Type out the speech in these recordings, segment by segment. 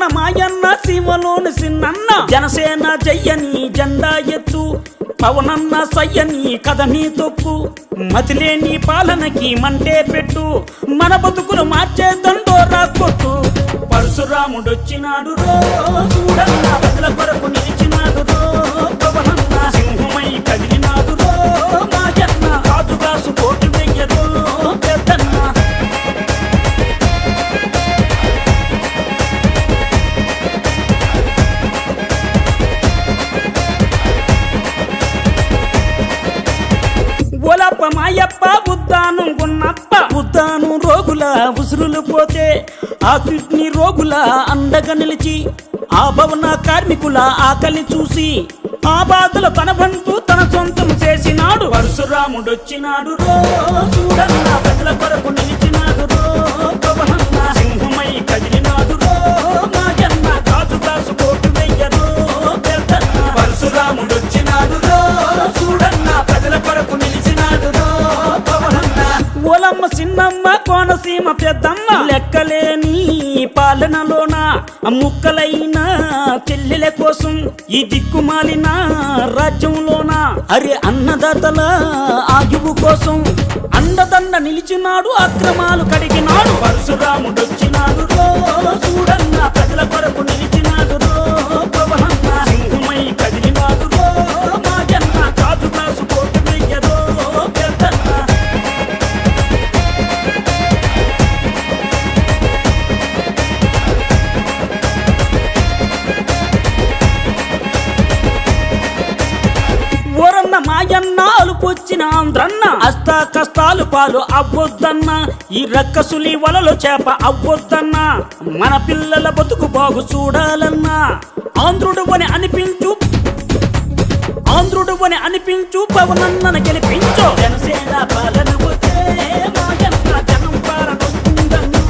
ఓరన్న మాయన్న సీమలోని సిన్నన్న జనసేన జయ్యని జెండా ఎత్తు పవనన్న సయ్యని కథని తొక్కు మతిలేని పాలనకి మంటే పెట్టు మన బతుకులు మార్చే దండోరా కొట్టు పరశురాముడొచ్చినాడు రో చూడన్న ప్రజల కొరకు నిలిచినాడు రో పవనన్న సింహమై కదిలినాడు రో మాయన్న రాజుగాసు కోటి వెయ్యరో పెద్దన్న ఓలప్ప మాయప్ప ఉద్దాను గున్నప్ప ఉద్దాను రోగుల ఉసురులు పోతే ఆ కిడ్నీ రోగుల అండగా నిలిచి ఆ భవన కార్మికుల ఆకలి చూసి ఆ బాధలు తన బంటూ తన సొంతం చేసినాడు పరశురాముడొచ్చినాడు రో చూడన్న ప్రజల కొరకు నిలిచినాడు రో పవనన్న సింహమై కదిలినాడు రో మాయన్న కాజు కోటు వెయ్యరో పెద్దన్న పరశురాముడొచ్చినాడు రో చూడన్న ప్రజల కొరకు నిలిచినాడు రో పవనన్న ఓలమ్మ చిన్నమ్మ కోనసీమ పెద్దమ్మ లెక్కలేని పాలనలోన ముక్కలైన చెల్లెల కోసం ఈ దిక్కుమాలిన రాజ్యంలోన అరే అన్నదాతల ఆయువు కోసం అండదండ నిలిచినాడు అక్రమాలు కడిగినాడు పరశురాముడొచ్చినాడు రో చూడన్న ప్రజల కొరకు నిలిచినాడు రో పవనన్న సింహమై కదిలినాడు రో మాయన్న కాజు కోటు వెయ్యరో పెద్దన్న ఓరన్న మాయన్న అలుపొచ్చిన ఆంధ్రన్న అష్ట కష్టాలు పాలు అవ్వొద్దన్న ఈ రక్కసులి వలలో చేప అవ్వొద్దన్న మన పిల్లల బతుకు బాగు చూడాలన్నా ఆంధ్రుడు అని అనిపించు పవనన్నను గెలిపించు జనసేన పాలన వచ్చే మాయన్న జనం పాలన వస్తుందన్నో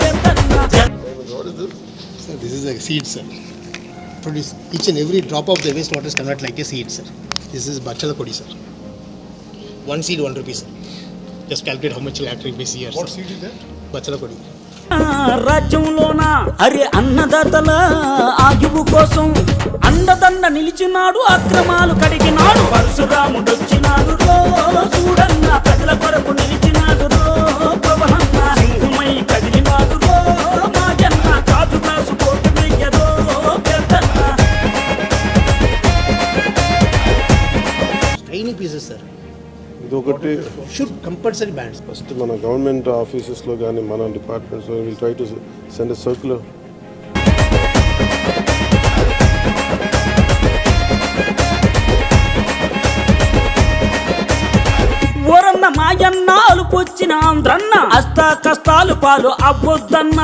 పెద్దన్న. Sir, this is a seed, sir. Produce each and every drop of the wastewater is converted like a seed, sir. This is Bachala Kodi, sir. One seed, 1 rupee, sir. Just calculate how much will actually be here. What sir. seed is that? Bachala Kodi. రాజ్యంలోన అరే అన్నదాతల ఆయువు కోసం అండదండ నిలిచినాడు అక్రమాలు కడిగినాడు పరశురాముడొచ్చినాడు రో చూడన్న ప్రజల కొరకు నిలిచినాడు రో పవనన్న సింహమై కదిలినాడు రో మాయన్న కాజు కోటు వెయ్యరో పెద్దన్న Tiny pieces, sir. ఇదొకటి Should compulsory bans. ఫస్ట్ మన గవర్నమెంట్ ఆఫీసెస్లో కానీ మన డిపార్ట్మెంట్స్లో will try to send a circular. ఓరన్న మాయన్న అలుపొచ్చిన ఆంధ్రన్న అష్ట కష్టాలు పాలు అవ్వొద్దన్న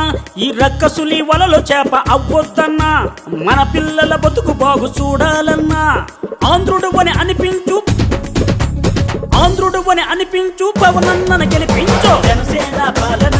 ఈ రక్కసులి వలలో చేప అవ్వొద్దన్న మన పిల్లల బతుకు బాగు చూడాలన్నా ఆంధ్రుడు అని అనిపించు పవనన్నను గెలిపించు జనసేన పాలన